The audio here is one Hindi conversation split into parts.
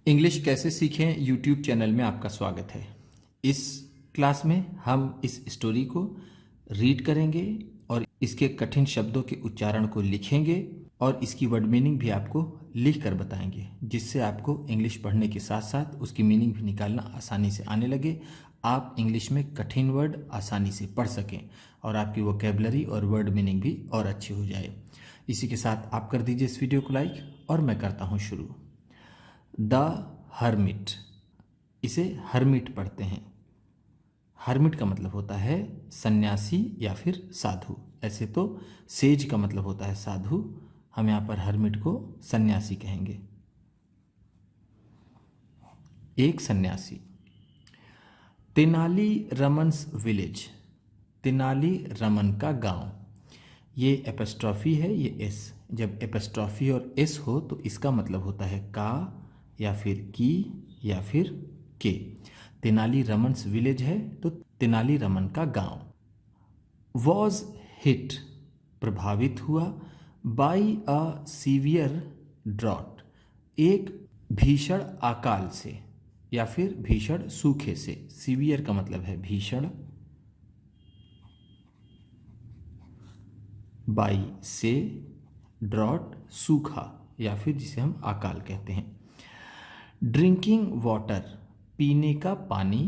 इंग्लिश कैसे सीखें यूट्यूब चैनल में आपका स्वागत है। इस क्लास में हम इस स्टोरी को रीड करेंगे और इसके कठिन शब्दों के उच्चारण को लिखेंगे और इसकी वर्ड मीनिंग भी आपको लिख कर बताएंगे, जिससे आपको इंग्लिश पढ़ने के साथ साथ उसकी मीनिंग भी निकालना आसानी से आने लगे। आप इंग्लिश में कठिन वर्ड आसानी से पढ़ सकें और आपकी वोकेबलरी और वर्ड मीनिंग भी और अच्छी हो जाए। इसी के साथ आप कर दीजिए इस वीडियो को लाइक और मैं करता हूँ शुरू। द हर्मिट, इसे हर्मिट पढ़ते हैं। हर्मिट का मतलब होता है सन्यासी या फिर साधु। ऐसे तो सेज का मतलब होता है साधु, हम यहाँ पर हर्मिट को सन्यासी कहेंगे। एक सन्यासी। तेनाली रमन्स विलेज, तेनाली रमन का गांव। ये एपस्ट्रॉफी है, ये एस। जब एपस्ट्रॉफी और एस हो तो इसका मतलब होता है का या फिर की या फिर के। तेनाली रमन्स विलेज है तो तेनाली रमन का गांव। वॉज हिट, प्रभावित हुआ। बाई अ सीवियर ड्रॉट, एक भीषण अकाल से या फिर भीषण सूखे से। सीवियर का मतलब है भीषण, बाई से, ड्रॉट सूखा या फिर जिसे हम अकाल कहते हैं। ड्रिंकिंग वाटर, पीने का पानी।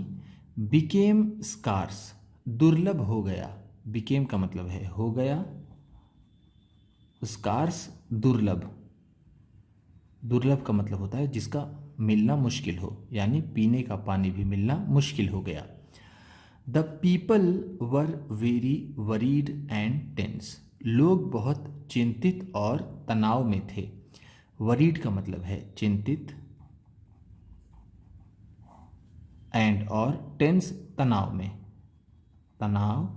बिकेम स्कार्स, दुर्लभ हो गया। बिकेम का मतलब है हो गया, स्कार्स दुर्लभ। दुर्लभ का मतलब होता है जिसका मिलना मुश्किल हो, यानी पीने का पानी भी मिलना मुश्किल हो गया। The people were very worried and tense, लोग बहुत चिंतित और तनाव में थे। वरीड का मतलब है चिंतित, एंड और टेंस तनाव में, तनाव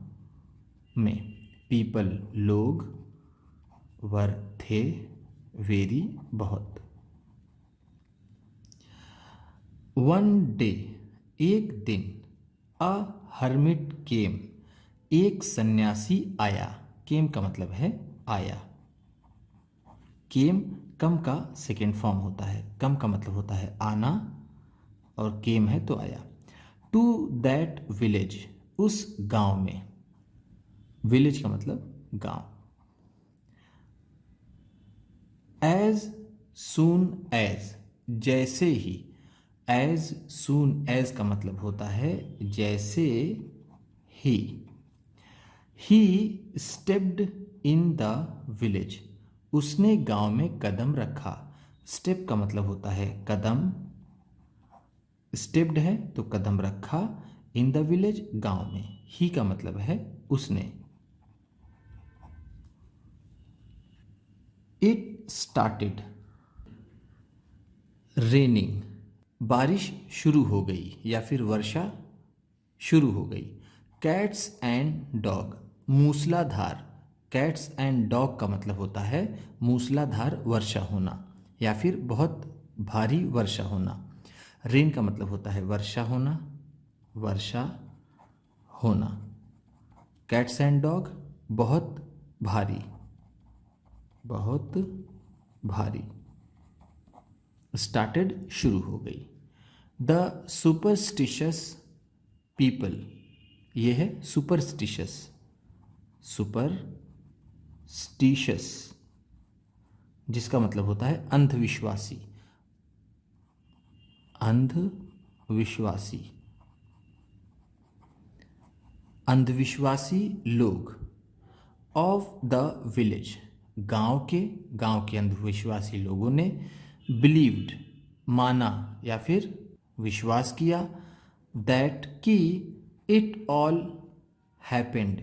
में। पीपल लोग, वर थे, वेरी बहुत। वन डे एक दिन। अ हर्मिट केम, एक सन्यासी आया। केम का मतलब है आया। केम कम का सेकेंड फॉर्म होता है। कम का मतलब होता है आना और केम है तो आया। टू दैट विलेज, उस गांव में। विलेज का मतलब गांव। एज सून एज, जैसे ही। एज सून एज का मतलब होता है जैसे ही। He stepped in the village, उसने गांव में कदम रखा। स्टेप का मतलब होता है कदम, स्टेप्ड है तो कदम रखा। इन द विलेज गांव में। ही का मतलब है उसने। इट स्टार्टेड रेनिंग, बारिश शुरू हो गई या फिर वर्षा शुरू हो गई। कैट्स एंड डॉग, मूसलाधार। कैट्स एंड डॉग का मतलब होता है मूसलाधार वर्षा होना या फिर बहुत भारी वर्षा होना। रेन का मतलब होता है वर्षा होना, वर्षा होना। कैट्स एंड डॉग बहुत भारी, बहुत भारी। स्टार्टेड शुरू हो गई। द सुपरस्टिशियस पीपल, ये है सुपरस्टिशियस, सुपरस्टिशियस जिसका मतलब होता है अंधविश्वासी, अंधविश्वासी। अंधविश्वासी लोग। ऑफ द विलेज, गांव के अंधविश्वासी लोगों ने। बिलीव्ड, माना या फिर विश्वास किया। दैट कि इट ऑल हैपेंड,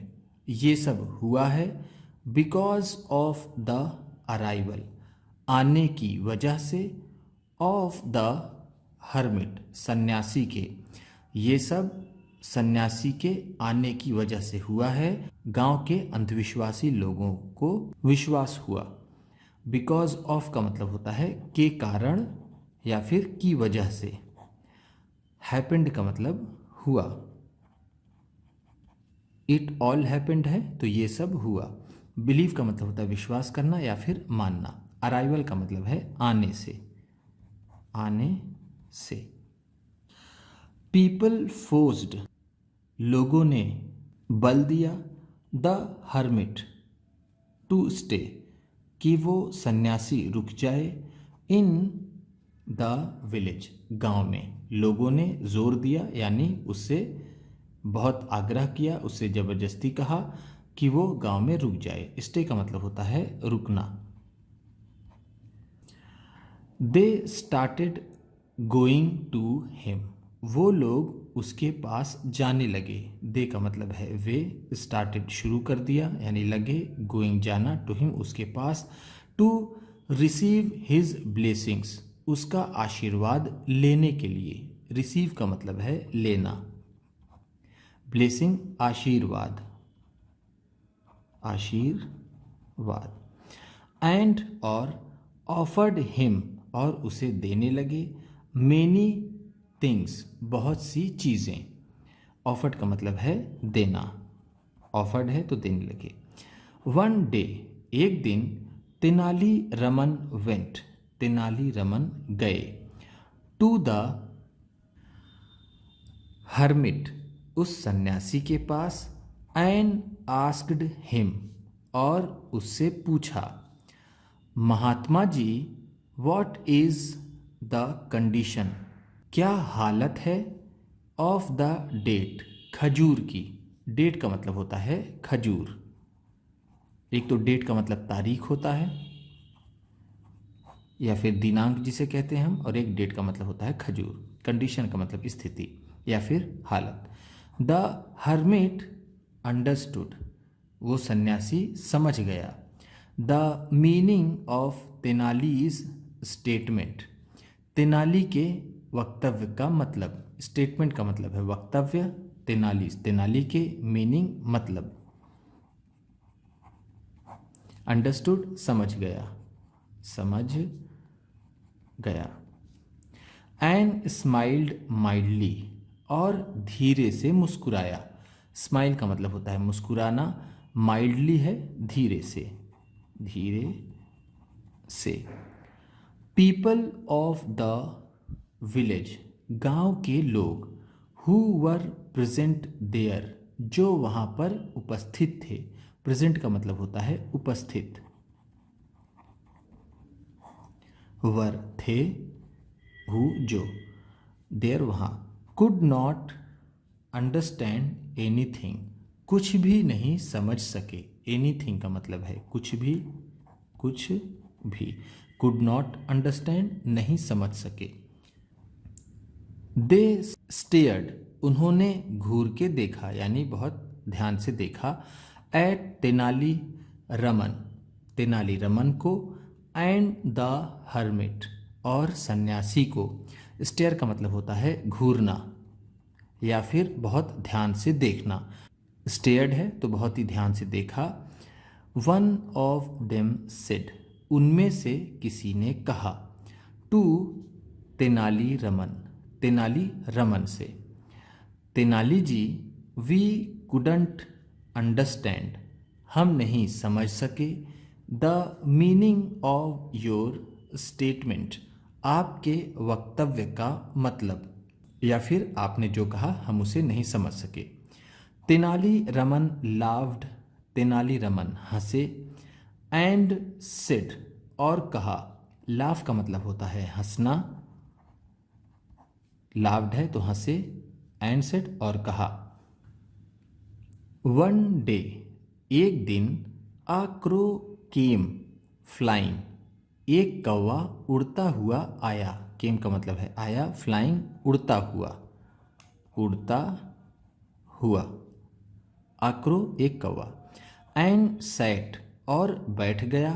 ये सब हुआ है। बिकॉज ऑफ द अराइवल, आने की वजह से। ऑफ द हर्मिट, सन्यासी के। ये सब सन्यासी के आने की वजह से हुआ है। गांव के अंधविश्वासी लोगों को विश्वास हुआ। बिकॉज ऑफ का मतलब होता है के कारण या फिर की वजह से। हैपेंड का मतलब हुआ। इट ऑल हैपेंड है तो ये सब हुआ। बिलीव का मतलब होता है विश्वास करना या फिर मानना। अराइवल का मतलब है आने से, आने से। पीपल फोर्स्ड, लोगों ने बल दिया, द हर्मिट टू स्टे, कि वो सन्यासी रुक जाए, इन द विलेज, गांव में। लोगों ने जोर दिया यानी उससे बहुत आग्रह किया, उससे ज़बरदस्ती कहा कि वो गांव में रुक जाए। स्टे का मतलब होता है रुकना। They started going to him, वो लोग उसके पास जाने लगे। दे का मतलब है वे, स्टार्टेड शुरू कर दिया यानी लगे, गोइंग जाना, टू हिम उसके पास, टू रिसीव हिज ब्लेसिंग्स उसका आशीर्वाद लेने के लिए। रिसीव का मतलब है लेना, ब्लेसिंग आशीर्वाद, आशीर्वाद। एंड और ऑफर्ड हिम और उसे देने लगे, मेनी थिंग्स बहुत सी चीज़ें। ऑफर्ड का मतलब है देना, ऑफर्ड है तो देने लगे। वन डे एक दिन, तेनाली रमन वेंट, तेनाली रमन गए, टू द हर्मिट उस सन्यासी के पास, एंड आस्क्ड हिम और उससे पूछा, Mahatma ji what is the condition, क्या हालत है, ऑफ द डेट खजूर की। डेट का मतलब होता है खजूर। एक तो डेट का मतलब तारीख होता है या फिर दिनांक जिसे कहते हैं हम, और एक डेट का मतलब होता है खजूर। कंडीशन का मतलब स्थिति या फिर हालत। द हर्मिट अंडरस्टूड, वो सन्यासी समझ गया। The meaning of Tenali's statement, Tenali के वक्तव्य का मतलब। स्टेटमेंट का मतलब है वक्तव्य, तेनाली, तेनाली के मीनिंग मतलब। अंडरस्टूड समझ गया, समझ गया। एंड स्माइल्ड माइल्डली और धीरे से मुस्कुराया। स्माइल का मतलब होता है मुस्कुराना, माइल्डली है धीरे से, धीरे से। पीपल ऑफ द विलेज, गांव के लोग, हु वर प्रेजेंट देयर, जो वहाँ पर उपस्थित थे। प्रेजेंट का मतलब होता है उपस्थित, वर थे, हु जो, देयर वहाँ। कुड नॉट अंडरस्टैंड एनीथिंग, कुछ भी नहीं समझ सके। एनीथिंग का मतलब है कुछ भी, कुछ भी। कुड नॉट अंडरस्टैंड नहीं समझ सके। दे स्टेयर्ड, उन्होंने घूर के देखा यानी बहुत ध्यान से देखा। एट तेनाली रमन, तेनाली रमन को। एंड द हर्मिट और सन्यासी को। स्टेयर का मतलब होता है घूरना या फिर बहुत ध्यान से देखना। स्टेयर्ड है तो बहुत ही ध्यान से देखा। वन ऑफ देम सेड, उनमें से किसी ने कहा। टू तेनाली रमन, तेनाली रमन से, तेनाली जी वी कुडंट अंडरस्टैंड, हम नहीं समझ सके। The meaning of your statement, आपके वक्तव्य का मतलब, या फिर आपने जो कहा हम उसे नहीं समझ सके। तेनाली रमन लाव्ड, तेनाली रमन हंसे। एंड सेड और कहा, लाफ का मतलब होता है हंसना, लाव्ड है तो हंसे, एंड सेड और कहा। वन डे एक दिन, अ क्रो केम फ्लाइंग, एक कौवा उड़ता हुआ आया। केम का मतलब है आया, फ्लाइंग उड़ता हुआ, उड़ता हुआ। आक्रो एक कौवा। एंड सैट और बैठ गया।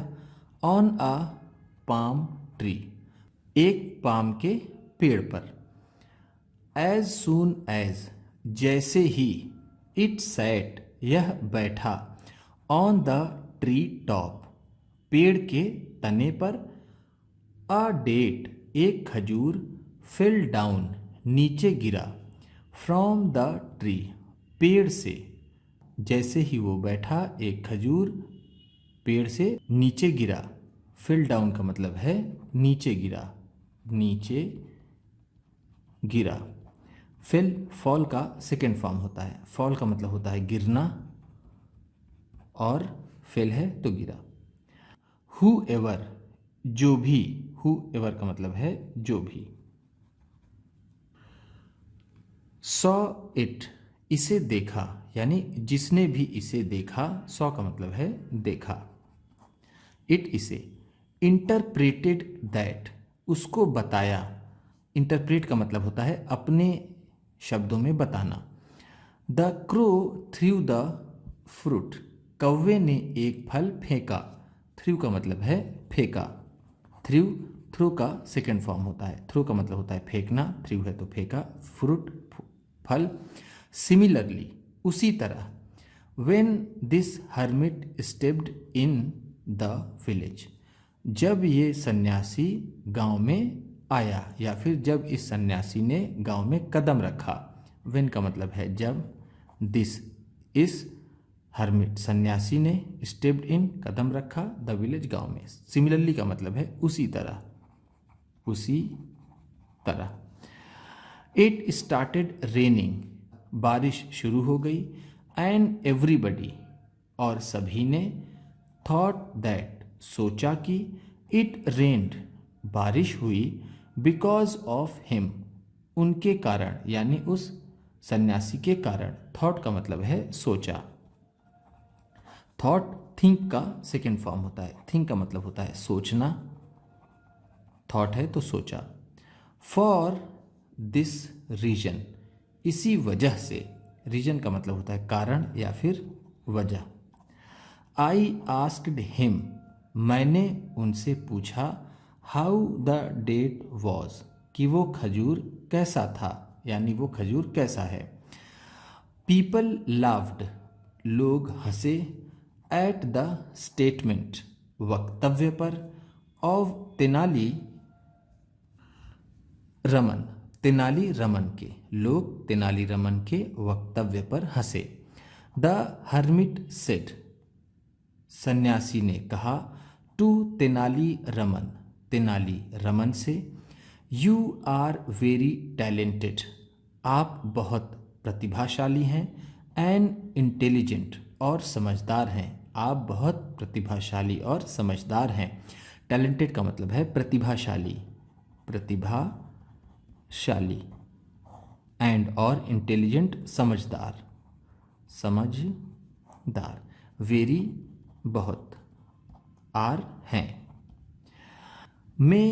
ऑन अ पाम ट्री, एक पाम के पेड़ पर। एज सून एज, जैसे ही। इट सैट, यह बैठा। ऑन द ट्री टॉप, पेड़ के तने पर। अ डेट, एक खजूर। फिल डाउन, नीचे गिरा। फ्रॉम द ट्री, पेड़ से। जैसे ही वो बैठा एक खजूर पेड़ से नीचे गिरा। फिल डाउन का मतलब है नीचे गिरा, नीचे गिरा। फेल फॉल का सेकेंड फॉर्म होता है। फॉल का मतलब होता है गिरना और फेल है तो गिरा। हु एवर जो भी, हु एवर का मतलब है जो भी। सॉ इट इसे देखा, यानी जिसने भी इसे देखा। सॉ का मतलब है देखा। इट इसे। इंटरप्रेटेड दैट उसको बताया। इंटरप्रेट का मतलब होता है अपने शब्दों में बताना। The crow through the fruit कौवे ने एक फल फेंका। थ्रू का मतलब है फेंका। थ्रू का सेकेंड फॉर्म होता है। थ्रू का मतलब होता है फेंकना, थ्रू है तो फेंका। फ्रूट फल। सिमिलरली उसी तरह। When this hermit stepped in the village जब ये सन्यासी गांव में आया, या फिर जब इस सन्यासी ने गांव में कदम रखा। वेन का मतलब है जब, दिस इस हर्मिट सन्यासी ने, स्टेप्ड इन कदम रखा, द विलेज गांव में। सिमिलरली का मतलब है उसी तरह, उसी तरह। इट स्टार्टेड रेनिंग बारिश शुरू हो गई। एंड एवरीबडी और सभी ने, थॉट दैट सोचा कि, इट रेन्ड बारिश हुई, बिकॉज ऑफ हिम उनके कारण, यानी उस सन्यासी के कारण। थॉट का मतलब है सोचा। थॉट थिंक का सेकेंड फॉर्म होता है। थिंक का मतलब होता है सोचना, थॉट है तो सोचा। फॉर दिस रीजन इसी वजह से। रीजन का मतलब होता है कारण या फिर वजह। आई आस्क्ड हिम मैंने उनसे पूछा, हाउ द डेट वॉज कि वो खजूर कैसा था, यानी वो खजूर कैसा है। पीपल लाफ्ड लोग हंसे। एट द स्टेटमेंट वक्तव्य पर। ऑफ तेनाली रमन तेनाली रमन के, लोग तेनाली रमन के वक्तव्य पर हंसे। द हर्मिट सेड सन्यासी ने कहा, टू तेनाली रमन से, यू आर वेरी टैलेंटेड आप बहुत प्रतिभाशाली हैं। एंड इंटेलिजेंट और समझदार हैं। आप बहुत प्रतिभाशाली और समझदार हैं। टैलेंटेड का मतलब है प्रतिभाशाली, एंड और इंटेलिजेंट समझदार, वेरी बहुत, आर हैं। मे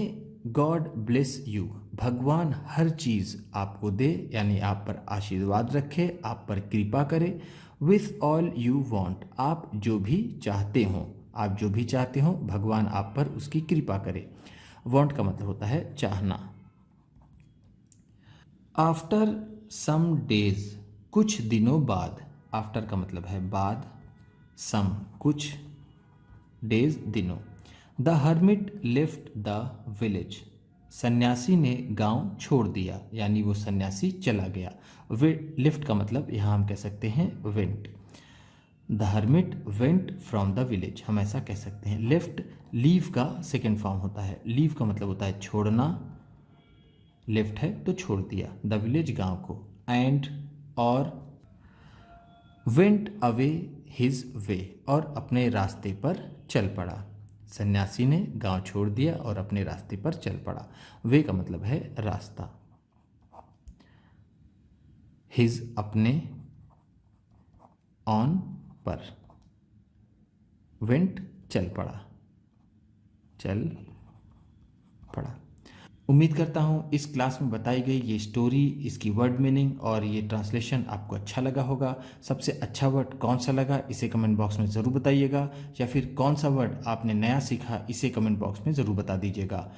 गॉड ब्लेस यू भगवान हर चीज़ आपको दे, यानी आप पर आशीर्वाद रखे, आप पर कृपा करे। विथ ऑल यू वॉन्ट आप जो भी चाहते हों, आप जो भी चाहते हो भगवान आप पर उसकी कृपा करे। वॉन्ट का मतलब होता है चाहना। आफ्टर सम डेज कुछ दिनों बाद। आफ्टर का मतलब है बाद, सम कुछ, डेज दिनों। The hermit left the village सन्यासी ने गांव छोड़ दिया, यानी वो सन्यासी चला गया। वे लेफ्ट का मतलब यहाँ हम कह सकते हैं went. The hermit went from the village हम ऐसा कह सकते हैं। लेफ्ट लीव का सेकेंड फॉर्म होता है। लीव का मतलब होता है छोड़ना, लेफ्ट है तो छोड़ दिया, द विलेज गांव को। एंड और वेंट अवे हिज वे और अपने रास्ते पर चल पड़ा। सन्यासी ने गांव छोड़ दिया और अपने रास्ते पर चल पड़ा। वे का मतलब है रास्ता। हिज अपने, ऑन पर, वेंट चल पड़ा, उम्मीद करता हूँ इस क्लास में बताई गई ये स्टोरी, इसकी वर्ड मीनिंग और ये ट्रांसलेशन आपको अच्छा लगा होगा। सबसे अच्छा वर्ड कौन सा लगा इसे कमेंट बॉक्स में ज़रूर बताइएगा, या फिर कौन सा वर्ड आपने नया सीखा इसे कमेंट बॉक्स में ज़रूर बता दीजिएगा।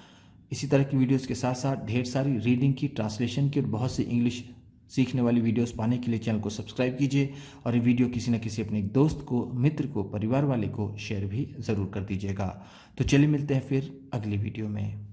इसी तरह की वीडियोस के साथ साथ ढेर सारी रीडिंग की, ट्रांसलेशन की और बहुत सी इंग्लिश सीखने वाली वीडियोस पाने के लिए चैनल को सब्सक्राइब कीजिए, और ये वीडियो किसी न किसी अपने दोस्त को, मित्र को, परिवार वाले को शेयर भी ज़रूर कर दीजिएगा। तो चलिए मिलते हैं फिर अगली वीडियो में।